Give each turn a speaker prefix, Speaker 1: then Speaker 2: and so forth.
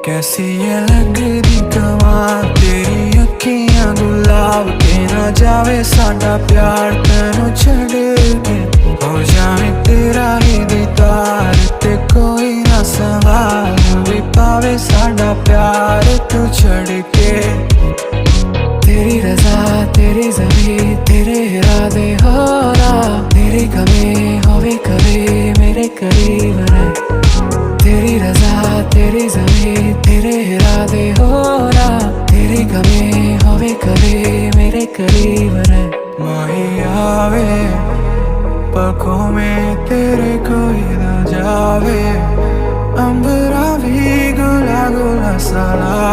Speaker 1: कैसी ये लगदी कमाल तेरी अखियां गुलाब के ना जावे साडा प्यार तैनू छड़ के हो जावे तेरा ही दीदार ते कोई ना सवाल भी पावे साडा प्यार तू छड़ के। तेरी रजा तेरी ज़मीं तेरे इरादे हो रहा तेरी कमी होवे कभी मेरे करीब रहे। तेरी रजा तेरी ज़मीं तेरे इरादे हो रहा तेरी कमी होवे कभी मेरे करीब रहे। माही आवे पलकों में तेरे कोई ना जावे अंबरा भी गुला गुला सा